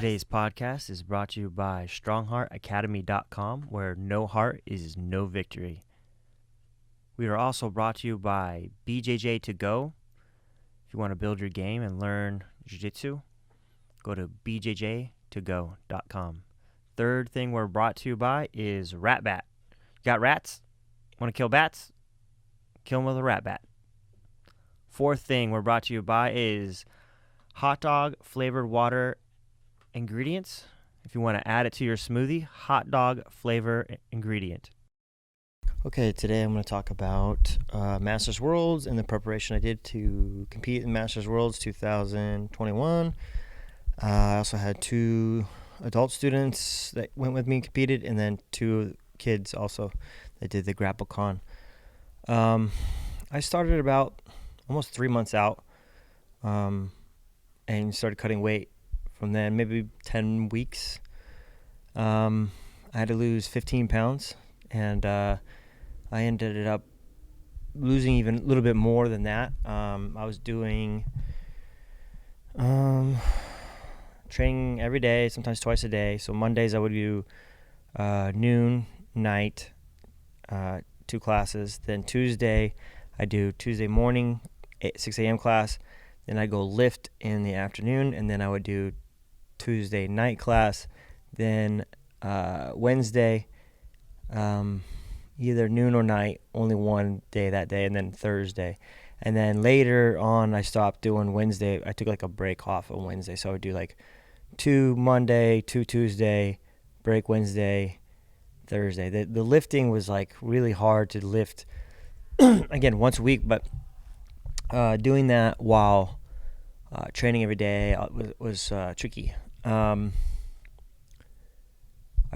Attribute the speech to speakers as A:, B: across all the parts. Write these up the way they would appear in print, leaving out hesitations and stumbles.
A: Today's podcast is brought to you by StrongHeartAcademy.com, where no heart is no victory. We are also brought to you by BJJ To Go. If you want to build your game and learn jiu-jitsu, go to bjjtogo.com. Third thing we're brought to you by is Rat Bat. Got rats? Want to kill bats? Kill them with a rat bat. Fourth thing we're brought to you by is hot dog flavored water ingredients. If you want to add it to your smoothie, hot dog flavor ingredient. Okay, today I'm going to talk about Masters Worlds and the preparation I did to compete in Masters Worlds 2021. I also had 2 adult students that went with me and competed, and then 2 kids also that did the GrappleCon. I started about almost 3 months out and started cutting weight from then, maybe 10 weeks. I had to lose 15 pounds, and I ended up losing even a little bit more than that. I was doing training every day, sometimes twice a day. So Mondays I would do noon, night, 2 classes. Then Tuesday I do Tuesday morning, 6 a.m. class. Then I go lift in the afternoon, and then I would do Tuesday night class. Then Wednesday, either noon or night, only one day that day, and then Thursday. And then later on, I stopped doing Wednesday. I took like a break off on Wednesday, so I would do like 2 Monday, 2 Tuesday, break Wednesday, Thursday. The lifting was like really hard to lift, again, once a week, but doing that while training every day was tricky. I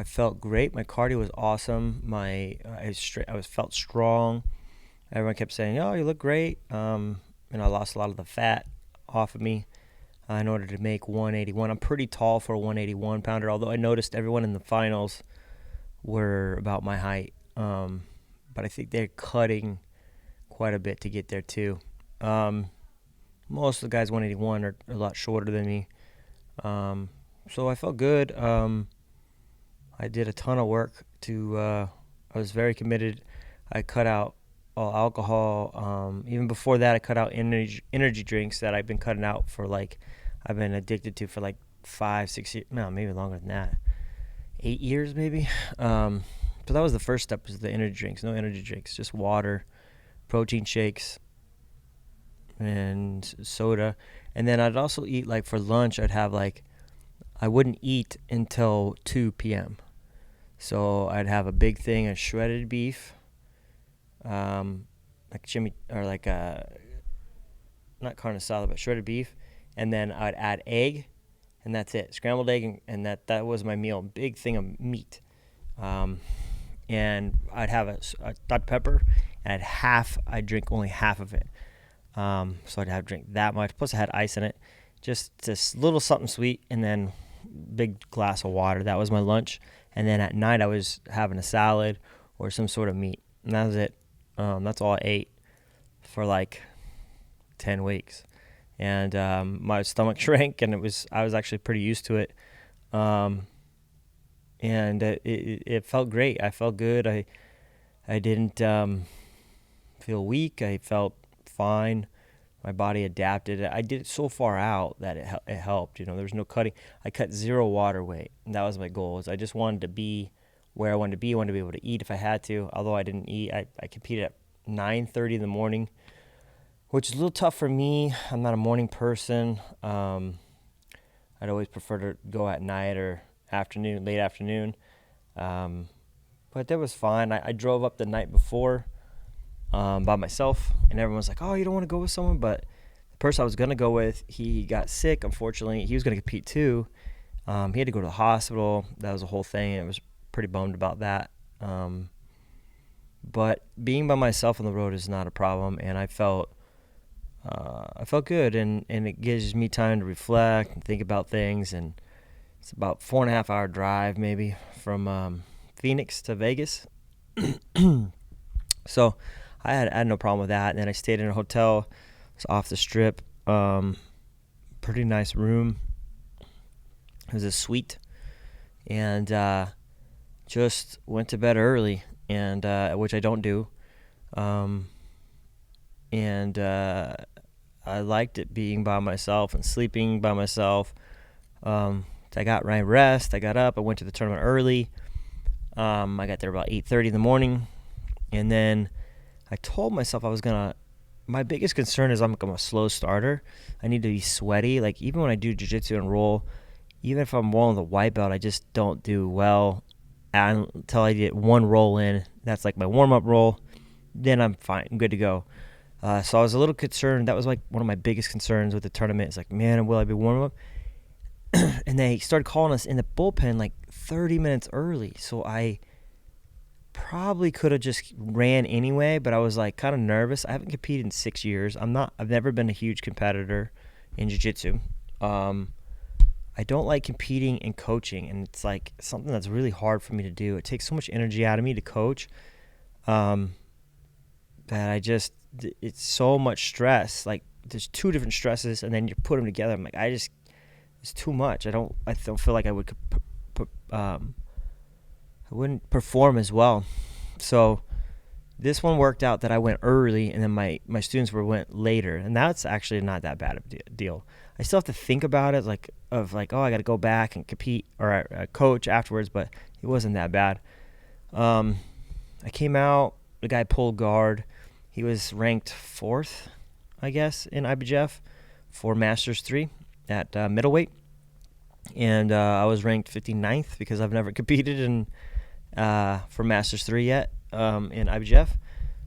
A: felt great. My cardio was awesome. I felt strong. Everyone kept saying, "Oh, you look great." And I lost a lot of the fat off of me in order to make 181. I'm pretty tall for a 181 pounder, although I noticed everyone in the finals were about my height. But I think they're cutting quite a bit to get there too. Most of the guys 181 are a lot shorter than me. So I felt good. I did a ton of work I was very committed. I cut out all alcohol. Even before that, I cut out energy drinks that I've been cutting out I've been addicted to for like 5, 6 years. No, maybe longer than that. 8 years maybe. But that was the first step, was the energy drinks. No energy drinks, just water, protein shakes, and soda. And then I'd also eat, like for lunch, I wouldn't eat until 2 p.m. So I'd have a big thing of shredded beef, not carne asada, but shredded beef. And then I'd add egg, and that's it. Scrambled egg, and that was my meal. Big thing of meat. And I'd have a Dr. Pepper, and I'd drink only half of it. So I'd have to drink that much. Plus I had ice in it. Just this little something sweet, and then big glass of water. That was my lunch. And then at night I was having a salad or some sort of meat. And that was it. That's all I ate for like 10 weeks. And my stomach shrank, and I was actually pretty used to it. And it felt great. I felt good. I didn't feel weak. I felt fine. My body adapted. I did it so far out that it helped. There was no cutting. I cut 0 water weight, and that was my goal. I just wanted to be where I wanted to be. I wanted to be able to eat if I had to. Although I didn't eat, I competed at 9:30 in the morning, which is a little tough for me. I'm not a morning person. I'd always prefer to go at night or late afternoon. But that was fine. I drove up the night before by myself, and everyone was like, "Oh, you don't want to go with someone?" But the person I was going to go with, he got sick, unfortunately. He was going to compete too. He had to go to the hospital. That was a whole thing, and I was pretty bummed about that. But being by myself on the road is not a problem, and I felt good, and it gives me time to reflect and think about things. And it's about 4.5 hour drive maybe from Phoenix to Vegas. So I had no problem with that. And then I stayed in a hotel. It's off the strip. Pretty nice room. It was a suite, and just went to bed early, and which I don't do. And I liked it being by myself and sleeping by myself. I got my rest. I got up. I went to the tournament early. I got there about 8:30 in the morning, and then I told myself I was gonna. My biggest concern is I'm a slow starter. I need to be sweaty. Like, even when I do jiu-jitsu and roll, even if I'm rolling the white belt, I just don't do well until I get one roll in. That's like my warm-up roll. Then I'm fine. I'm good to go. So I was a little concerned. That was like one of my biggest concerns with the tournament. It's like, man, will I be warm up? And they started calling us in the bullpen like 30 minutes early. So I probably could have just ran anyway, but I was like kind of nervous. I haven't competed in 6 years. I've never been a huge competitor in jiu-jitsu. I don't like competing and coaching, and it's like something that's really hard for me to do. It takes so much energy out of me to coach, that it's so much stress. Like, there's two different stresses, and then you put them together. I'm like, it's too much. I don't feel like I wouldn't perform as well. So this one worked out that I went early, and then my students went later, and that's actually not that bad of a deal. I still have to think about it, I got to go back and compete or coach afterwards, but it wasn't that bad. I came out, the guy pulled guard. He was ranked 4th, I guess, in IBJJF for Masters 3 at middleweight, and I was ranked 59th because I've never competed for Masters 3 yet in IBJJF.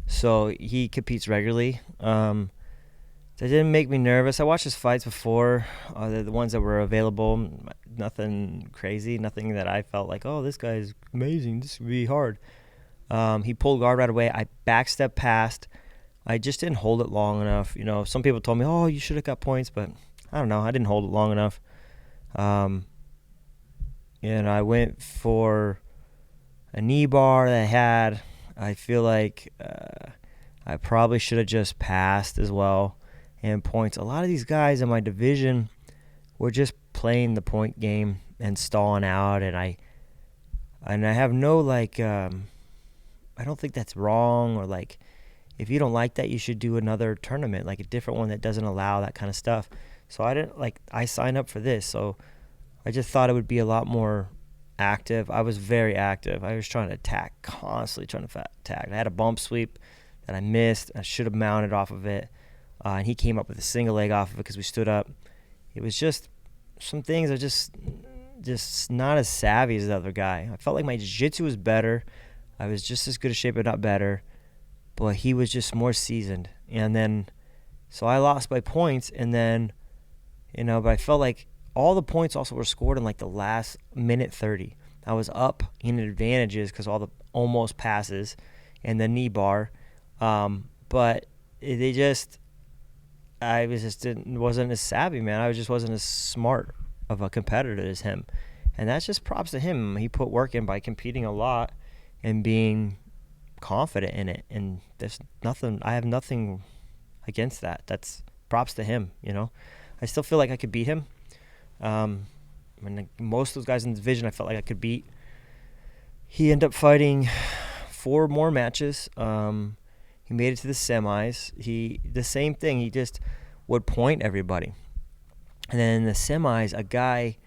A: So he competes regularly. That didn't make me nervous. I watched his fights before, the ones that were available. Nothing crazy, nothing that I felt like, oh, this guy's amazing, this would be hard. He pulled guard right away. I backstepped past. I just didn't hold it long enough. You know, some people told me, oh, you should have got points, but I don't know. I didn't hold it long enough. And I went for a knee bar that I had. I feel like I probably should have just passed as well. And points. A lot of these guys in my division were just playing the point game and stalling out, and I have no I don't think that's wrong, or like, if you don't like that, you should do another tournament, like a different one that doesn't allow that kind of stuff. So I signed up for this, so I just thought it would be a lot more active. I was very active. I was trying to attack, constantly trying to attack. I had a bump sweep that I missed. I should have mounted off of it. And he came up with a single leg off of it because we stood up. It was just some things are just not as savvy as the other guy. I felt like my jiu-jitsu was better. I was just as good a shape, but not better. But he was just more seasoned. And then, so I lost by points. And then, but I felt like all the points also were scored in like the last minute 30. I was up in advantages because all the almost passes and the knee bar. But I wasn't as savvy, man. I just wasn't as smart of a competitor as him. And that's just props to him. He put work in by competing a lot and being confident in it. And I have nothing against that. That's props to him, I still feel like I could beat him. Most of those guys in the division I felt like I could beat. He ended up fighting 4 more matches. He made it to the semis. The same thing. He just would point everybody. And then in the semis, a guy,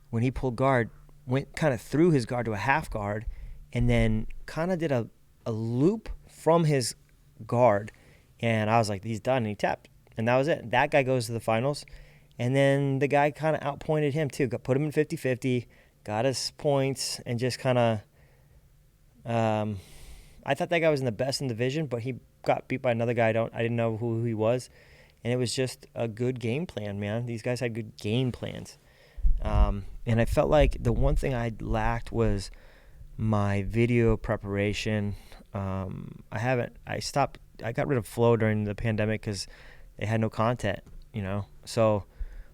A: when he pulled guard, went kind of through his guard to a half guard, and then kind of did a loop from his guard. And I was like, he's done. And he tapped. And that was it. That guy goes to the finals. And then the guy kind of outpointed him too. Put him in 50-50, got his points, and just kind of I thought that guy was in the best in the division, but he got beat by another guy. I didn't know who he was, and it was just a good game plan, man. These guys had good game plans, and I felt like the one thing I lacked was my video preparation. I got rid of Flow during the pandemic because they had no content, So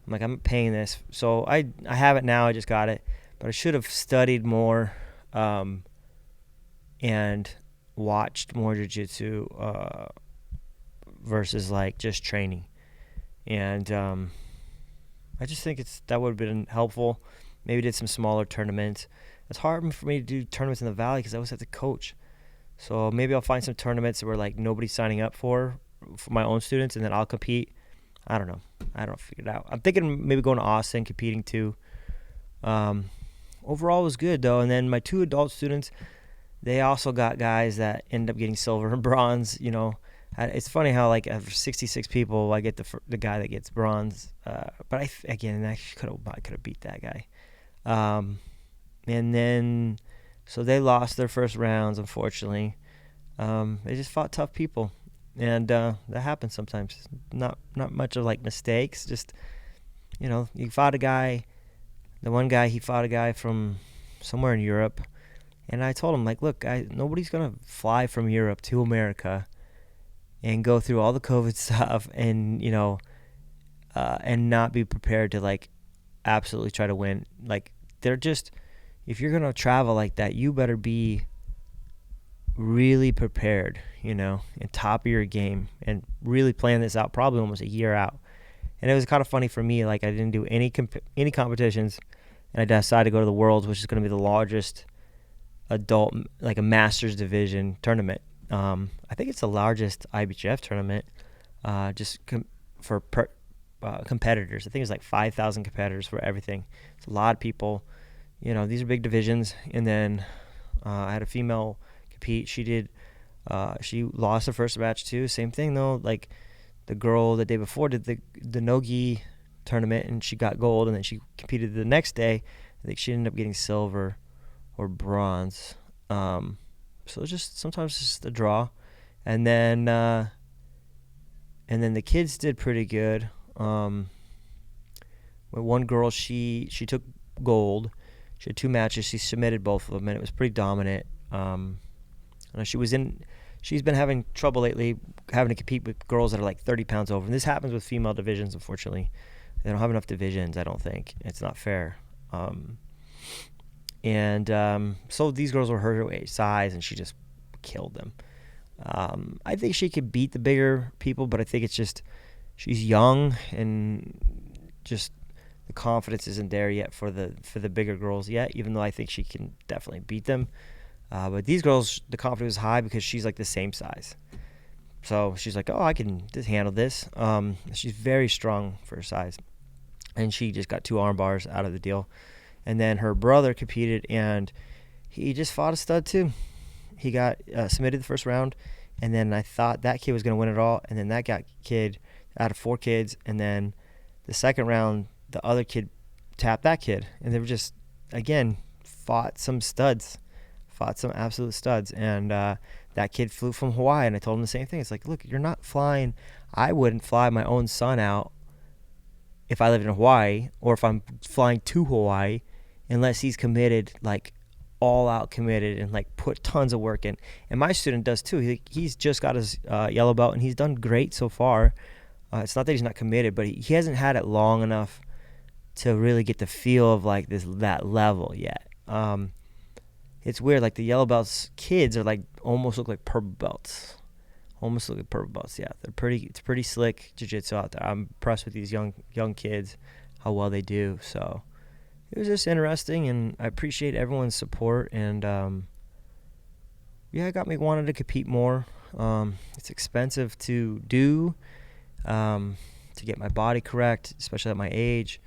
A: I'm like, I'm paying this, so I have it now. I just got it, but I should have studied more, and watched more jiu-jitsu versus like just training. And I just think that would have been helpful. maybe did some smaller tournaments. It's hard for me to do tournaments in the Valley because I always have to coach. So maybe I'll find some tournaments where like nobody's signing up for my own students, and then I'll compete. I don't know. I don't figure it out. I'm thinking maybe going to Austin, competing too. Overall it was good though. And then my 2 adult students, they also got guys that end up getting silver and bronze. You know, it's funny how like after 66 people, I get the guy that gets bronze. But I could have beat that guy. And then so they lost their first rounds, unfortunately. They just fought tough people, and that happens sometimes. Not much of like mistakes. Just, you know, you fought a guy. The one guy, he fought a guy from somewhere in Europe, and I told him like, look, nobody's gonna fly from Europe to America and go through all the COVID stuff, and you know, and not be prepared to like absolutely try to win. Like they're just, if you're gonna travel like that, you better be really prepared, you know, and top of your game, and really plan this out probably almost a year out. And it was kind of funny for me, like I didn't do any competitions, and I decided to go to the Worlds, which is going to be the largest adult, like a Masters division tournament. I think it's the largest IBJJF tournament, for competitors. I think it's like 5,000 competitors for everything. It's a lot of people. You know, these are big divisions. And then I had a female compete. She lost her first match too. Same thing though. Like the girl the day before did the Nogi tournament, and she got gold, and then she competed the next day. I think she ended up getting silver or bronze. So it's just sometimes just a draw. And then the kids did pretty good. With one girl, she took gold. She had 2 matches. She submitted both of them, and it was pretty dominant. She's been having trouble lately having to compete with girls that are like 30 pounds over. And this happens with female divisions, unfortunately. They don't have enough divisions, I don't think. It's not fair. So these girls were her weight size, and she just killed them. I think she could beat the bigger people, but I think it's just she's young, and just the confidence isn't there yet for the bigger girls yet, even though I think she can definitely beat them. But these girls, the confidence was high because she's like the same size. So she's like, oh, I can just handle this. She's very strong for her size. And she just got 2 arm bars out of the deal. And then her brother competed, and he just fought a stud too. He got submitted the first round, and then I thought that kid was going to win it all. And then that kid out of 4 kids. And then the second round, the other kid tapped that kid. And they were just, again, fought some absolute studs. And that kid flew from Hawaii, and I told him the same thing. It's like, look, you're not flying. I wouldn't fly my own son out if I lived in Hawaii, or if I'm flying to Hawaii, unless he's committed, like all out committed, and like put tons of work in. And my student does too. He's just got his yellow belt, and he's done great so far. It's not that he's not committed, but he hasn't had it long enough to really get the feel of like that level yet. It's weird, like the yellow belts kids are like almost look like purple belts. Yeah. It's pretty slick jiu-jitsu out there. I'm impressed with these young kids, how well they do. So it was just interesting, and I appreciate everyone's support. And it got me wanting to compete more. It's expensive to do, to get my body correct, especially at my age,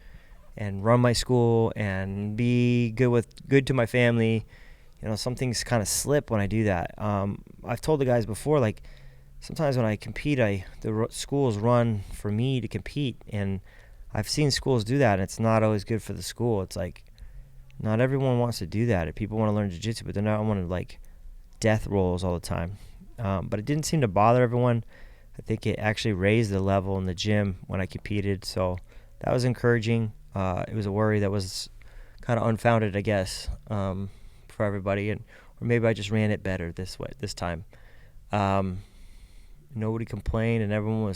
A: and run my school and be good to my family. You know, some things kind of slip when I do that. I've told the guys before, like, sometimes when I compete, the schools run for me to compete, and I've seen schools do that, and it's not always good for the school. It's like, not everyone wants to do that. People want to learn jiu-jitsu, but they're not wanting like death rolls all the time. But it didn't seem to bother everyone. I think it actually raised the level in the gym when I competed, so that was encouraging. It was a worry that was kind of unfounded, I guess, for everybody, or maybe I just ran it better this time. Nobody complained, and everyone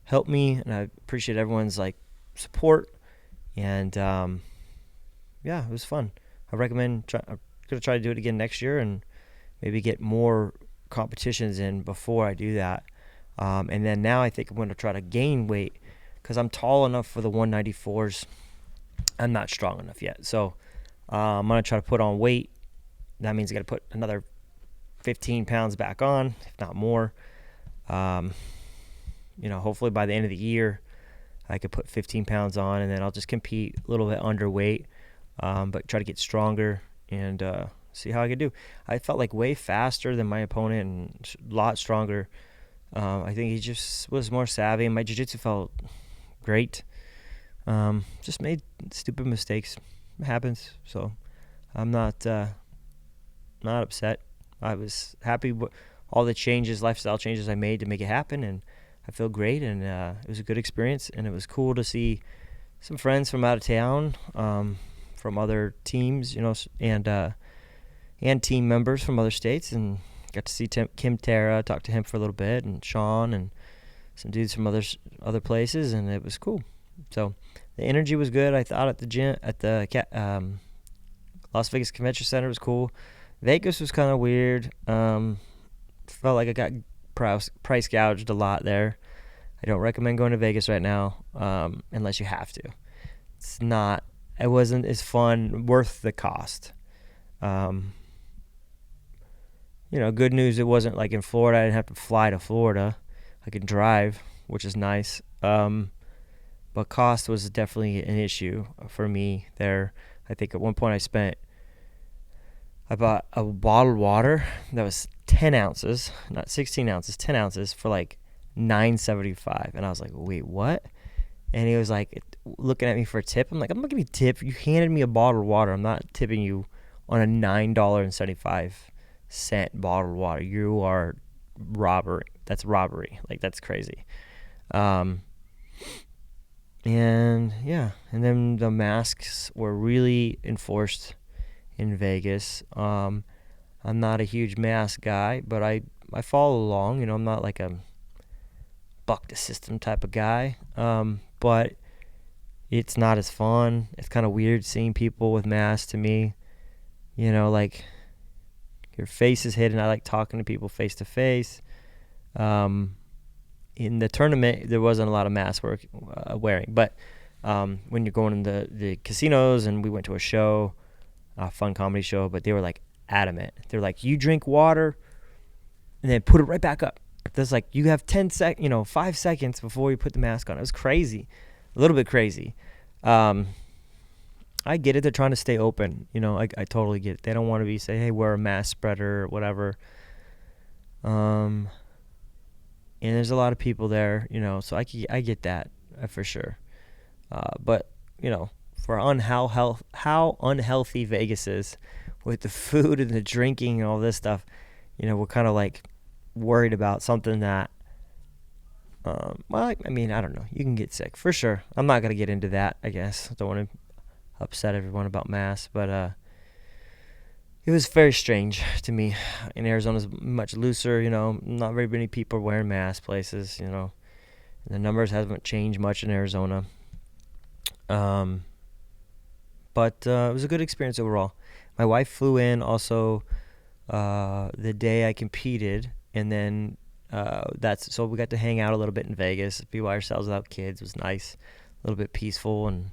A: helped me, and I appreciate everyone's like support. And it was fun. I'm gonna try to do it again next year, and maybe get more competitions in before I do that. And then now I think I'm going to try to gain weight, because I'm tall enough for the 194s. I'm not strong enough yet. So I'm going to try to put on weight. That means I got to put another 15 pounds back on, if not more. Hopefully by the end of the year, I could put 15 pounds on, and then I'll just compete a little bit underweight, but try to get stronger and see how I could do. I felt like way faster than my opponent and a lot stronger. I think he just was more savvy, and my jiu-jitsu felt great. Just made stupid mistakes. It happens. So I'm not upset. I was happy with all the changes, lifestyle changes I made to make it happen, and I feel great, and it was a good experience, and it was cool to see some friends from out of town, from other teams, and team members from other states, and got to see Kim Terra, talk to him for a little bit, and Sean, and some dudes from other places, and it was cool. So the energy was good. I thought at the gym, at the Las Vegas Convention Center was cool. Vegas was kind of weird. Felt like I got price gouged a lot there. I don't recommend going to Vegas right now, unless you have to. It wasn't as fun, worth the cost. Good news, it wasn't like in Florida. I didn't have to fly to Florida. I could drive, which is nice. But cost was definitely an issue for me there. I think at one point I bought a bottled water that was 10 ounces, not 16 ounces, 10 ounces for like $9.75. And I was like, wait, what? And he was like looking at me for a tip. I'm like, I'm not going to tip. You handed me a bottled water. I'm not tipping you on a $9.75 bottled water. You are robbery. That's robbery. Like, that's crazy. And then the masks were really enforced in Vegas. I'm not a huge mask guy, but I follow along. I'm not like a buck the system type of guy. But it's not as fun. It's kind of weird seeing people with masks to me. Like your face is hidden. I like talking to people face to face. In the tournament, there wasn't a lot of mask wearing, but when you're going in the casinos, and we went to a show, a fun comedy show, but they were like adamant. They're like, you drink water and then put it right back up. There's like, you have 5 seconds before you put the mask on. It was crazy, a little bit crazy. I get it. They're trying to stay open. I totally get it. They don't want to say, hey, we're a mass spreader or whatever. And there's a lot of people there, so I get that for sure. But, for how unhealthy Vegas is with the food and the drinking and all this stuff, we're kind of like worried about something that, I don't know. You can get sick for sure. I'm not going to get into that, I guess. I don't want to upset everyone about masks, but it was very strange to me. In Arizona's much looser, not very many people are wearing masks places, and the numbers haven't changed much in Arizona. But it was a good experience overall. My wife flew in also the day I competed, and then so we got to hang out a little bit in Vegas, be by ourselves without kids. It was nice, a little bit peaceful, and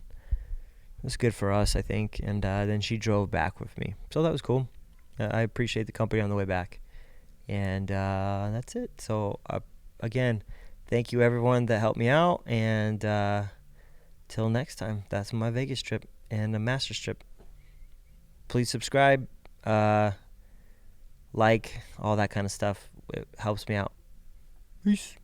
A: it was good for us, I think. And then she drove back with me, so that was cool. I appreciate the company on the way back, and that's it. So again, thank you everyone that helped me out, and till next time, that's my Vegas trip and a Masters trip. Please subscribe, like, all that kind of stuff. It helps me out. Peace.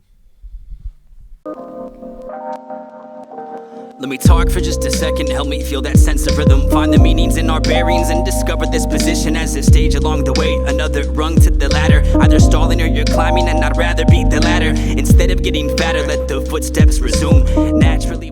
B: Let me talk for just a second, help me feel that sense of rhythm. Find the meanings in our bearings and discover this position as a stage along the way. Another rung to the ladder, either stalling or you're climbing, and I'd rather be the latter. Instead of getting fatter, let the footsteps resume naturally.